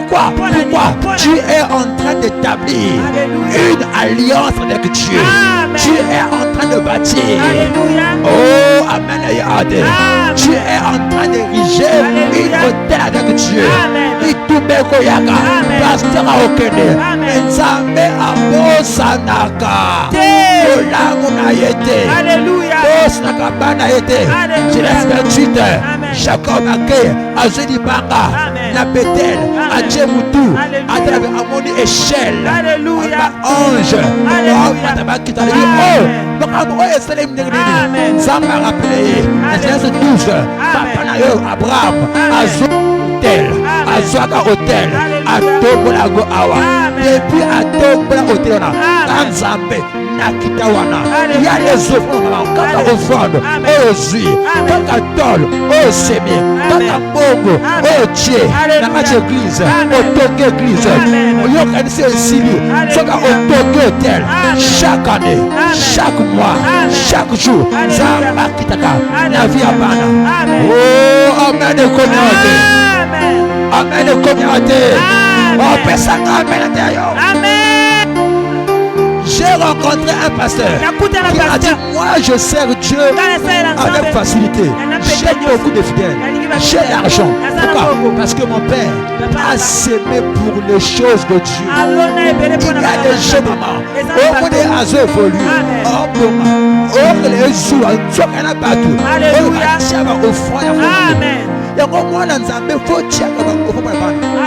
Pourquoi? Tu es en train d'établir une alliance avec Dieu. Tu es en train de bâtir. Oh, Amen. Tu es en train d'ériger une hôtel avec Dieu. Pasteur Aokene, Nzambe abosanaka. Alléluia. Genèse 28, Jacob accueille Azeli Banga, na Bethel, à Djemoutou, à Amoni Échelle, ange, Nzambe a rappelé, Genèse 12, Papa Nayo, Abraham, Azotel, Azwaka Hotel, Atobolago Awa, depuis Atobola Hotel, Nzambe. Nakitawana, il y a les offrandes, quand on offrande, oh Zui, quand on tol, oh Semi, quand on bongo, oh Tché, dans la église, au Togo église, au Yokanise aussi, soit au Togo hôtel, chaque année, chaque mois, chaque jour, Zamba Kitaka, la vie à Bana. Oh, Amen de communauté. Amen de communauté. Oh, personne, Amen intérieur. J'ai rencontré un pasteur qui a dit, moi je sers Dieu avec facilité. J'ai beaucoup de fidèles. J'ai l'argent. Pourquoi? Parce que mon père a sémé pour les choses de Dieu. Il y a des jeunes mamans. Oh, on est à ce volume. Oh, oh, les sous, on a battu. Oh, tiens, au front. Amen. Et moi, on a un faut tiens,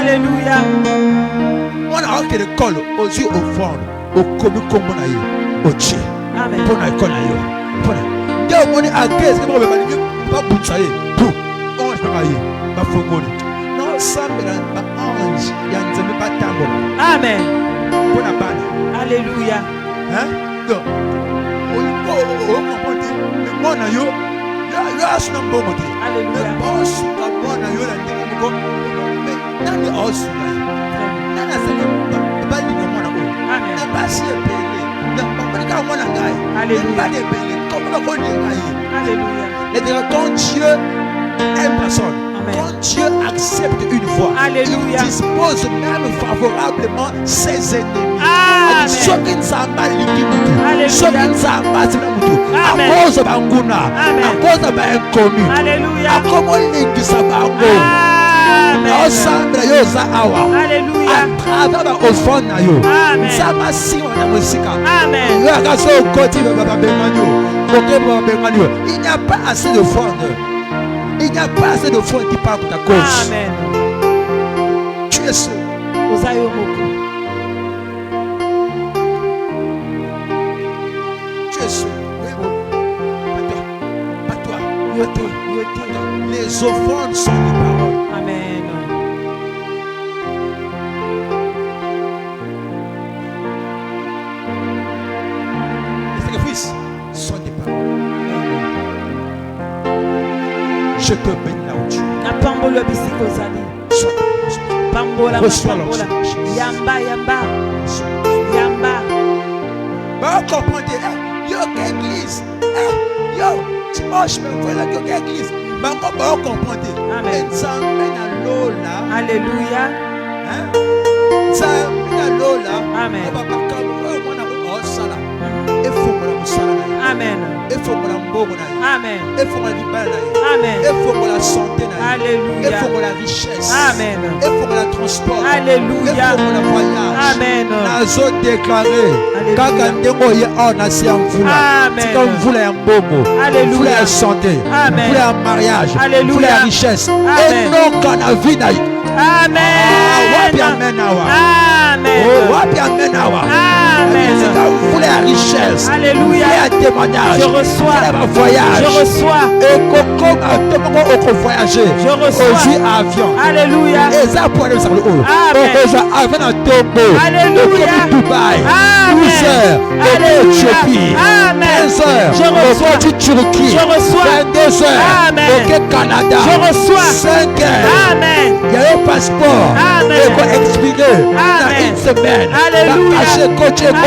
Alléluia. On a un qui colle aux yeux au fond. Au commun comme on a eu au Tché pour la école pour la on est à 15 pas pour ça pour on je pas pas faut non ça mais ange il y a un pas tango. Amen. Pour la balle. Alléluia. Hein donc on a yo yo as na bon côté. Alléluia. Boss comme on a yo la dingo mais nani os nana c'est pas ni mon Alléluia. Et quand Dieu aime personne, quand Dieu accepte une voix, Alléluia. il dispose même favorablement ses ennemis. Alléluia. Il n'y a pas assez de fonds. Il n'y a pas assez de fonds qui parlent pour ta cause. Amen. Tu es seul. Tu es seul. Pas toi. Les offrandes sont des paroles. Amen. Les sacrifices sont des paroles. Je te bénis là où tu es. Reçois l'onction. Yamba. Bah, comprenez, yo, église. Yo, dimanche, mais voilà, yo, église. Bah, comprenez. Amen. Alléluia. Amen. Amen. Amen. Il faut la vie, Amen. il faut la santé, Alléluia. il faut la richesse, Amen. il faut le transport, Alléluia. il faut le voyage. Amen. Nazo déclaré kaka ndeko ye on a si mvula Amen. tika mvula ya mbongo, mvula ya santé, Amen. mvula ya mariage, Alléluia. mvula ya richesse Amen. enoka na vie na yo. Amen. Wapi amen awa. Amen. Oh, wapi amen awa. Amen. Tika mvula ya richesse, Alléluia. mvula ya témoignage, Je reçois. mvula ya voyage. Je reçois. Ekokoma tomoko oko voyager. Je reçois. Ozu avion. Alléluia. Eza pour aller sur le haut. Amen. Okoza avion na Togo. Alléluia. Okomi Dubaï. Amen. 12 heures. Alléluia. Éthiopie. Amen. 15 heures. Je reçois. Okomi Turquie. Je reçois. 22 heures. Amen. Ok Canada. Je reçois. 5 heures. Amen. Il y a un passeport. Amen. Il faut expirer. Dans Amen. une semaine. Alléluia. Coach. Et Amen.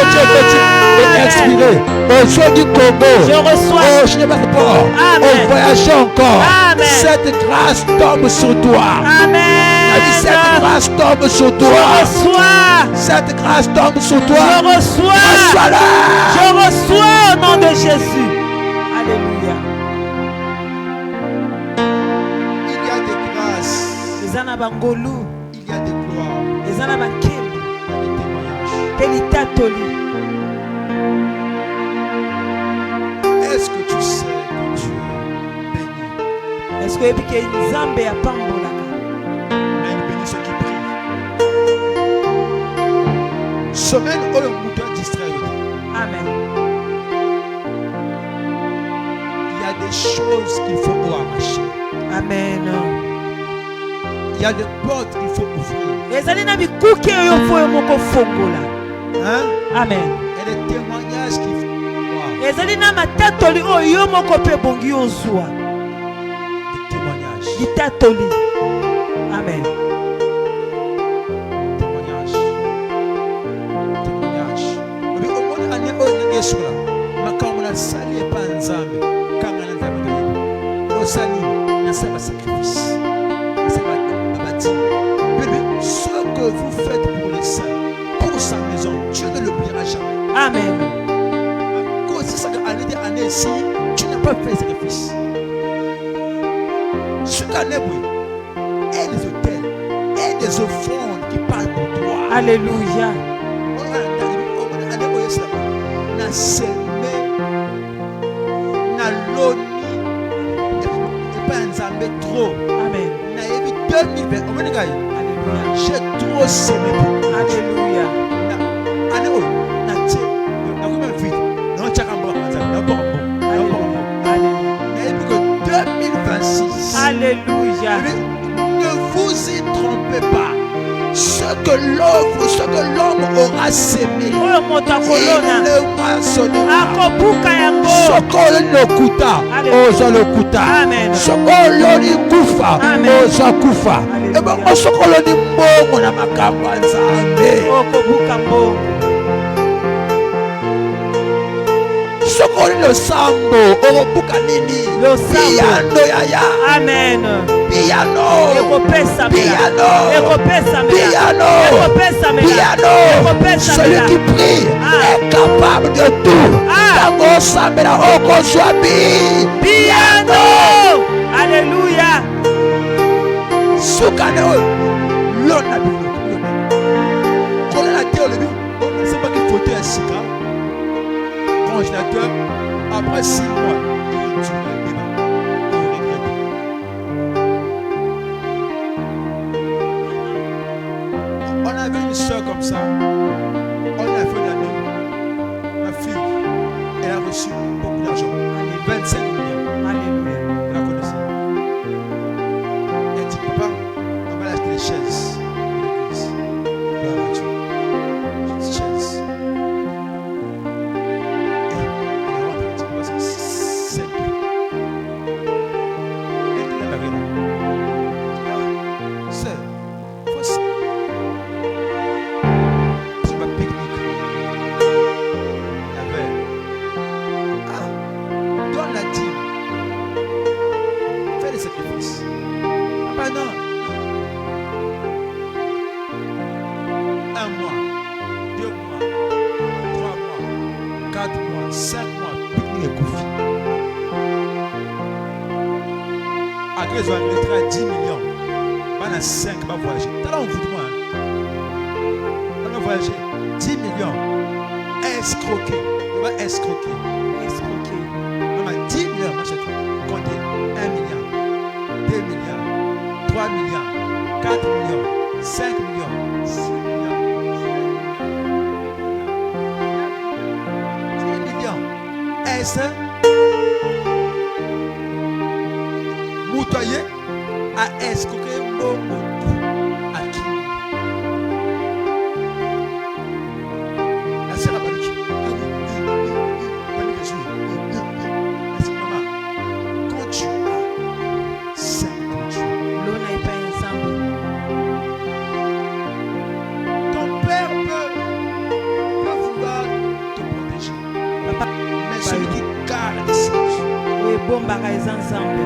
expirer. Au jour du Congo. Je reçois. Oh, je n'ai pas de passeport. Amen. On voyage encore. Amen. Cette grâce tombe sur toi. Amen. Cette grâce tombe sur toi. Je reçois. Cette grâce tombe sur toi. Je reçois. Reçois-la. Je reçois au nom de Jésus. Alléluia. Il y a des grâces. Les anabangolu. Il y a des gloires. Les anabakim. Des témoignages. Kelitatoli. Est-ce que tu sais que Dieu bénit? Est-ce que tu sais que Nzambe ya pambolaka? Mais il bénit ceux qui prient. Semaine où le moudon distrait. Amen. Il y a des choses qu'il faut arracher. Amen. Il y a des portes qu'il faut ouvrir. Ezali na bikuki oyo foyo moko fongola. Hein? Amen. Il y a des témoignages qu'il faut voir. Ezali na matatoli oyo moko pe bongi ozwa. Des témoignages. Litatoli. Amen. Témoignages. Témoignages. Mais au moins, on est au Yeshua. Mais quand on a sali et pas en Zambé, quand on a Zambé, on sali, on a fait un sacrifice. On a fait un bâtiment. Mais ce que vous faites pour les saints, pour sa maison, Dieu ne l'oubliera jamais. Amen. C'est ça qu'année des années ici, tu n'as pas fait sacrifice. Chaque année, oui, et des hôtels, et des offrandes qui parlent pour toi. Alléluia. On a semé, on a loni, et pas un zambé trop. Amen. On a émis 2020. Alléluia. J'ai trop semé pour toi. Alléluia. Alléluia. Ne vous y trompez pas. Ce que l'homme aura semé, il le moissonnera. Sokolo lokuta, ozo lokuta. Sokolo ni kufa, ozo kufa. Eba osokolo ni mbongo na makambo ya Nzambe. Sokoli lo sambo okobuka nini? Lo sambo. Piano yaya. Amen. Piano. Ekopesa Piano. Ekopesa Piano. Ekopesa Piano. Ekopesa Celui qui prie est capable de tout. Tango sambela okozwa Piano. Alléluia. Sukane oyo lona biloko. Kolela te olebi. On ne sait pas qu'il faut te sika. Congélateur, après 6 mois, tu regrettes. On avait une soeur comme ça, on a fait l'année. Ma fille, elle a reçu beaucoup d'argent, 25 millions. Alléluia. Vous la connaissez? Elle dit, papa, on va acheter des chaises de l'église. Gloire à Dieu. J'ai dit, chaises. Ils ont lettré à 10 millions. On a 5 va voyager. T'as là, on vous dit, on va voyager. 10 millions. Escroquer. On va escroquer. Escroquer. On a 10 millions. Moi, j'ai compté 1 milliard, 2 milliards, 3 milliards, 4 millions, 5 millions, 6 millions, 10 millions. Est-ce Moutoyer à escroquer beaucoup à qui? La sœur a paniqué. Maman, quand tu as 5 Dieu, L'eau n'est pas ensemble. ton père peut vouloir te protéger. Papa, Mais celui qui garde ses yeux, oui, bon bagage ensemble.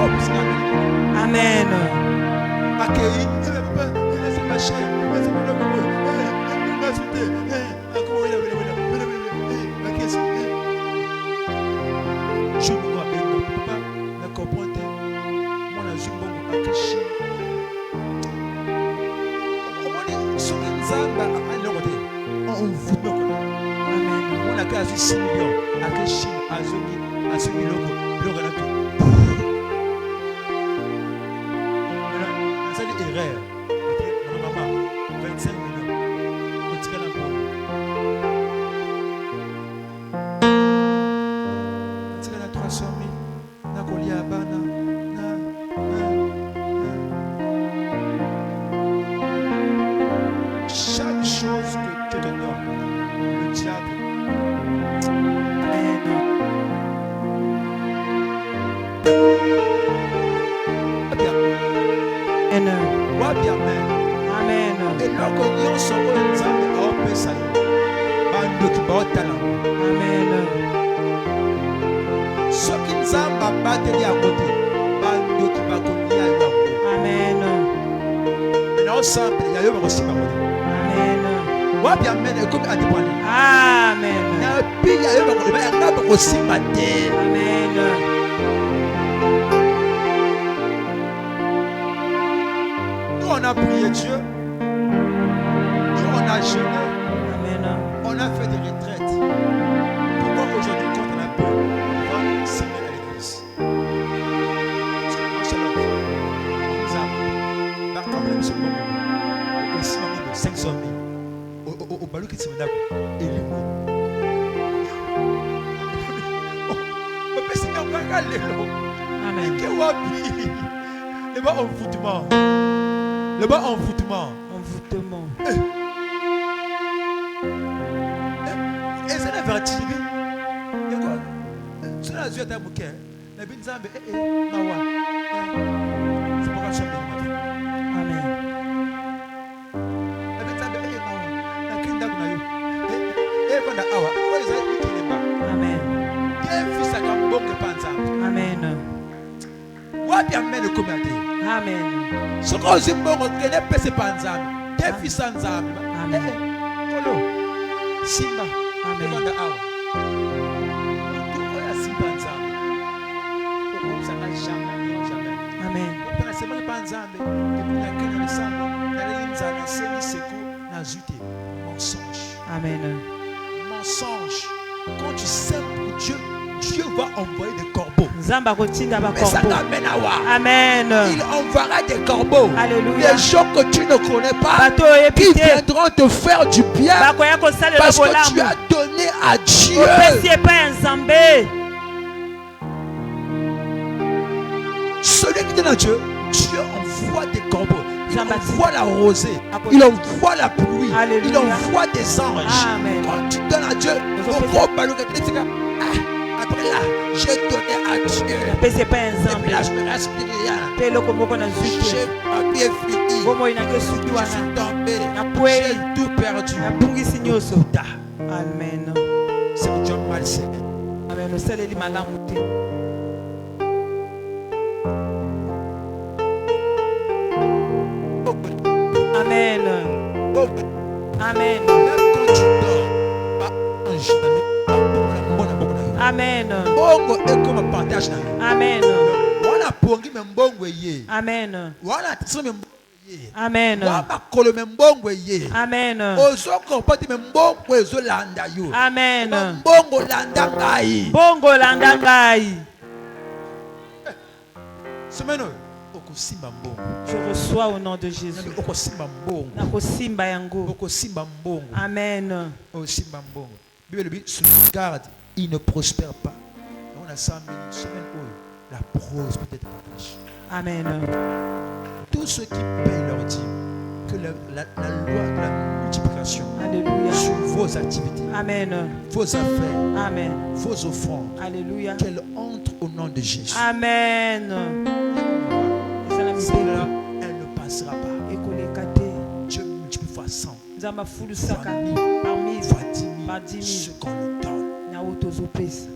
comme ça, Amen. Accueilli. Je me rappelle, papa, ne comprends mon azul bon akashi. On vous Amen. on a qu'à 6 millions. Akashi, Azumi, Logo, Loganato. Ça dit erreur. Maman, 25 millions. On tire la peau. On tire la 300 000. Na kolia bana. Chaque chose que Dieu te donne, le diable. Amen. Amen. Et là, quand nous sommes ensemble, on peut ça. Bando qui bat talent. Amen. Ce qui nous a battu à côté, bando qui bat côté à côté. Amen. Et là, ensemble, il y a eu aussi ma côté. Amen. Wa bien mener comme à dépendre. Amen. Et puis il y a eu aussi ma terre. Amen. Nous on a prié Dieu. Nous on a jeûné. Amen. On a fait des retraites. Pourquoi aujourd'hui, quand on a peur, on va s'aimer à l'église? Parce que, machallah, on nous a par problème ce moment. On s'est mis de 500 000. Au balou qui s'est mis d'accord. Et lui, on peut s'y mettre en galère. Amen. Le bas envoûtement. Le bas envoûtement. Envoûtement. Et c'est la vertige. Et quoi? C'est la joie de ta bouquet. La bin zambe. Mawa. C'est pas grave, je suis Amen. la bin zambe. Mawa. La kinda kunayo. Et quand la awa. Quoi les amis qui n'est pas. Amen. Quel fils a comme bon que panza. Amen. What bien mène le comité. Amen. Ce qu'on dit bon, on connaît pas ces panza. Quel fils en zambe. Amen. Kolo. Simba. Amen. Et quand la awa. Tout quoi la simba en zambe. Pourquoi ça n'a jamais. Amen. Pour c'est pas nzambe et pour la quelle ensemble la linzana seni seku na zute mensonge. Amen. Mensonge. Quand tu sèmes pour Dieu, Dieu va envoyer des corbeaux. Zamba kotinda ba Mais ça corbeau. t'amène à voir. Amen. Il enverra des corbeaux. Alléluia. Les gens que tu ne connais pas, Bato qui epité. viendront te faire du bien Bakoya ko salela parce que tu bolamu. as donné à Dieu. Opesi pas nzambe. Celui qui donne à Dieu, Dieu envoie des corbeaux. Il Zambati. envoie la rosée. Il envoie la pluie. Alléluia. Il envoie des anges. Amen. Quand tu donnes à Dieu, après là, j'ai donné à Dieu. Opesi pas Et puis nzambe. là, je me respire rien. Pelo komoko na J'ai zuite. pas bien fini. Bomo ina ke suki Je suis wana. tombé. Napwe. J'ai tout perdu. Napungisi nyonso. Da. Amen. C'est un job malsain. Amen. Osaleli malamu te. Amen. Amen. Même quand tu dors, pas ange. Amen. Bongo est comme un partage. Amen. Wana pongi mbongo ye. Amen. Wana tsome mbongo ye. Amen. Wana kolo mbongo ye. Amen. Ozoko pati mbongo ezo landa yo. Amen. Mbongo landa ngai. Bongo landa ngai. Semeno okosimba mbongo. Je reçois au nom de Jésus. Okosimba mbongo. Nakosimba yango. Okosimba mbongo. Amen. Okosimba mbongo. Bible dit sous garde, il ne prospère pas. On a 100 000 semaines où la prose peut être partagée. Amen. Tous ceux qui payent leur dîme, que la loi de la multiplication Alléluia. sur vos activités, Amen. vos affaires, Amen. vos offrandes, Alléluia. qu'elles entrent au nom de Jésus. Amen. Celle-là, elle ne passera pas. Ekolekate. Dieu multiplie fois 100, Nzamba fulu saka. fois 1000, Par 1000. fois 10 Par 000, 10 ce 000. qu'on nous donne. Na otozopesa.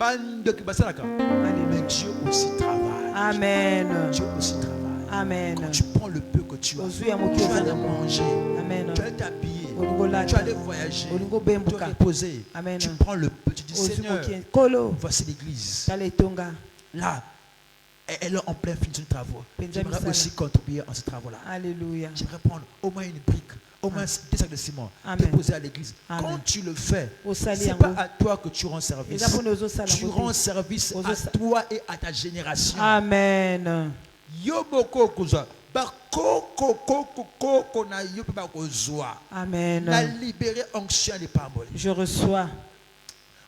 Mais Dieu aussi travaille. Amen. Dieu aussi travaille. Amen. Quand tu prends le peu que tu as, tu vas aller manger, Amen. tu vas t'habiller, tu vas aller voyager, te reposer. Amen. Tu prends le peu, tu dis Seigneur, voici l'église. Là, elle est en plein fin de travaux. J'aimerais aussi contribuer à ce travaux-là. Alléluia. J'aimerais prendre au moins une brique, au moins 2 sacs de ciment, déposer à l'église. Quand tu le fais, ce n'est pas à toi que tu rends service. Tu rends service à toi et à ta génération. Amen. Amen. La libérée onction des paroles. Je reçois.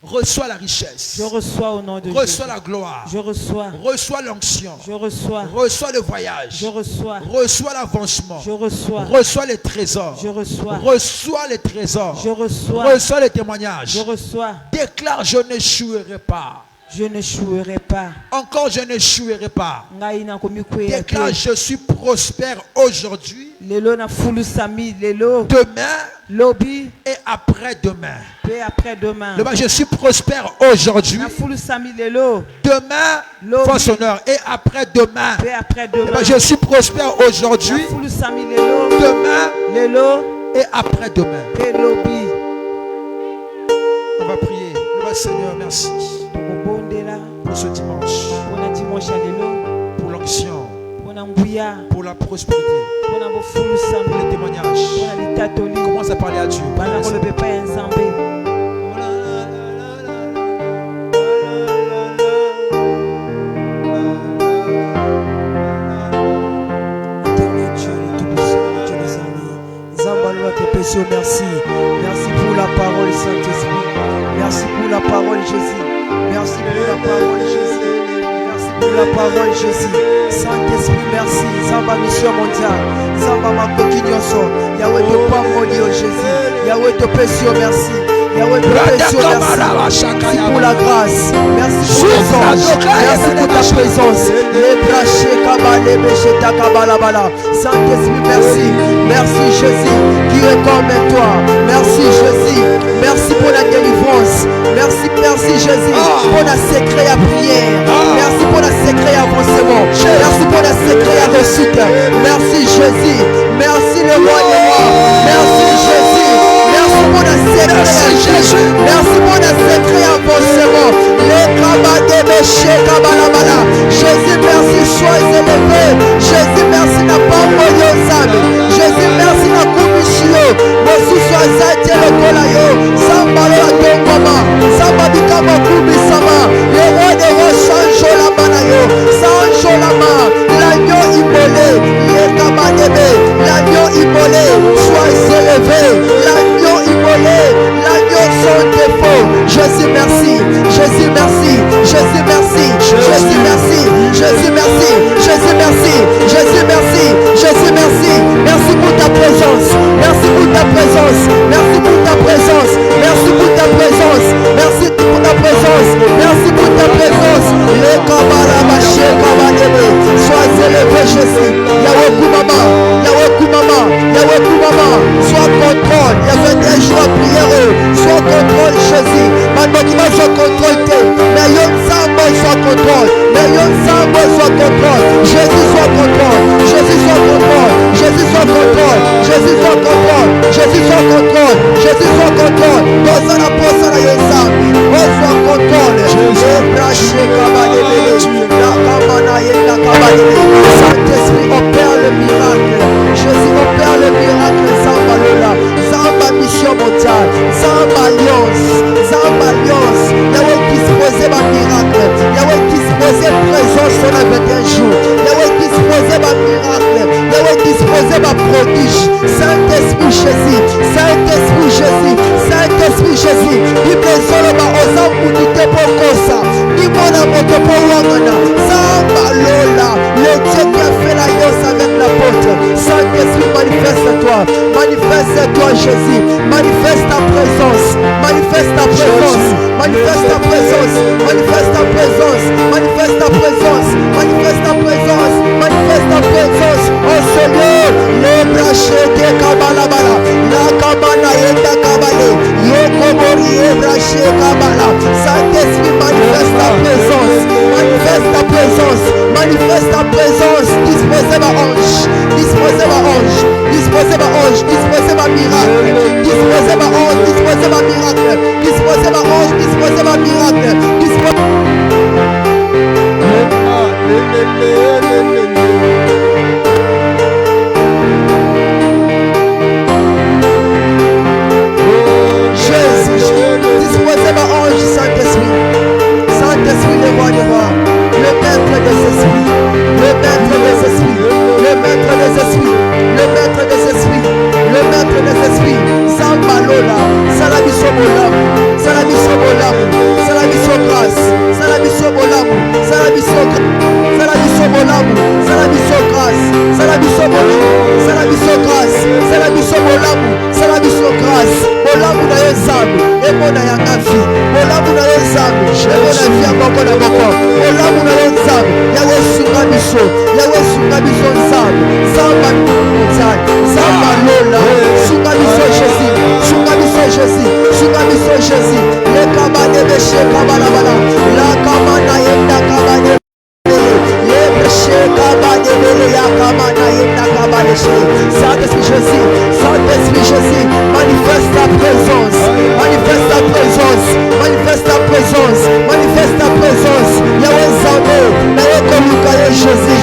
Reçois la richesse. Je reçois au nom de Jésus. Reçois la gloire. Je reçois. Reçois l'onction. Je reçois. Reçois le voyage. Je reçois. Reçois l'avancement. Je reçois. Reçois les trésors. Je reçois. Reçois les trésors. Je reçois. Reçois les témoignages. Je reçois. Déclare, je n'échouerai pas. Je n'échouerai pas. Encore, je n'échouerai pas. Déclare, je suis prospère aujourd'hui. Demain et après-demain. Après-demain. Je suis prospère aujourd'hui. Demain, force honneur. Et après-demain. Je suis prospère aujourd'hui. Demain et après-demain. On va prier. Seigneur, merci pour ce dimanche, pour l'onction, pour la prospérité, pour les témoignages. Commence à parler à Dieu. Merci. Merci pour la parole, Saint-Esprit. Merci pour la parole, Jésus. Merci pour la parole, Jésus. Merci pour la parole, Jésus. Saint-Esprit, merci. Zamba mission mondiale. Zamba makokinyoso. Yahweh te pamolio, Jésus. Yahweh te pécio, merci. Yahweh te pécio, merci. Merci pour la grâce. Merci pour les anges. Merci pour ta présence. Les brachés kabale, bécheta kabalabala. Saint-Esprit, merci. Merci, Jésus, qui est comme toi. Merci, Jésus. Merci pour la délivrance. Merci, Jésus, pour la secret à prière. Merci pour la secret avancement. Merci pour la secret à réussite. Merci, Jésus. Merci, le roi des rois. Merci, Jésus. Merci pour la secret. Jésus. Merci pour la secret avancement. Les cabas de péché, kabalabala. Jésus, merci, sois élevé. Jésus, merci, n'a pas envoyé aux âmes. Jésus, merci, n'a pas commission. Merci, sois zati le colayo. Samba la tongoma. Samba bikama kubi sama. Le roi des rois, Sanjo la banayo. Sanjo la ma. L'agneau immolé. Les cabas de l'agneau immolé. Sois élevé. L'agneau immolé. L'agneau sans défaut. Jésus, merci. Jésus, merci. Jésus, merci. Jésus, merci. Jésus, merci. Jésus, merci. Jésus, merci. Jésus, merci. Merci pour ta présence. Merci pour ta présence. Merci pour ta présence. Merci pour ta présence. Merci pour ta présence. Merci pour ta présence. Les kabalabaché kabalebe. Sois élevé, Jésus. Yahweh Koumama. Yahweh Koumama. Yahweh Koumama. Sois contrôle. Il y avait des jours à prière. Sois contrôle, Jésus. Maintenant qui va se contrôler. Mais yon sambo soit contrôle. Mais yon sambo soit contrôle. Jésus soit contrôle. Jésus soit contrôle. Jésus soit contrôle. Jésus soit contrôle. Jésus soit contrôle. Jésus soit contrôle. Dans un apôtre à Yosam. On soit contrôle. Jésus braché kabalébélé. La kamana et la kabalébélé. Saint-Esprit opère le miracle. Jésus opère le miracle. Zamba Lola. Zamba mission mondiale. Zamba alliance. Zamba alliance. Yahweh disposé ma miracle. Yahweh disposé présence sur la 21 jours. Yahweh disposé ma miracle. Yahweh disposé ma prodige. Saint-Esprit Jésus. Saint-Esprit Jésus. Saint-Esprit Jésus. Bible Soloma Osambu ni Tepokosa. Ni Mona Motopo Wangana. Zamba Lola. Le Dieu qui a fait la yose avec l'apôtre. Saint-Esprit, manifeste-toi. Manifeste-toi, Jésus. Manifeste ta présence. Manifeste ta présence. Manifeste ta présence. Manifeste ta présence. Manifeste ta présence. Manifeste ta présence. Manifeste ta présence. Oh Seigneur, le brachet de Kabalabala. La Kabana et la Kabale. Yokomori Saint-Esprit, manifeste ta présence. Manifeste ta présence. Manifeste ta présence. Disposez ma ange. Disposez ma ange. Disposez ma ange. Disposez ma miracle. Disposez ma ange. Disposez ma miracle. Disposez ma ange. Disposez ma miracle. Disposez ma ange, Saint-Esprit. Saint-Esprit, le roi des rois, le maître des esprits, le maître des esprits, le maître des esprits, le maître des esprits, le maître des esprits. Zambalola, Salamiso Bolam, Salamiso Bolam, Salamiso grâce, Salamiso Bolam, Salamiso Bolam, Salamiso grâce, Salamiso Bolam, Salamiso grâce, Salamiso Bolam, Salamiso grâce. Bolamu na yezamu, emona ya ngafi. Bolamu na yezamu, emona via boko na boko. Bolamu na yezamu, yawe sunga biso, yawe sunga biso nzamu. Zamba mutai, zamba lola, sunga biso Jésus, sunga biso Jésus, sunga biso Jésus. Le kabane beshe kabana bana, la kabana yenda kabane. Saint-Esprit Jésus, Saint-Esprit Jésus, manifeste ta présence, manifeste ta présence, manifeste ta présence, manifeste ta présence. Yahweh Zambé, Yahweh Koluka Jésus,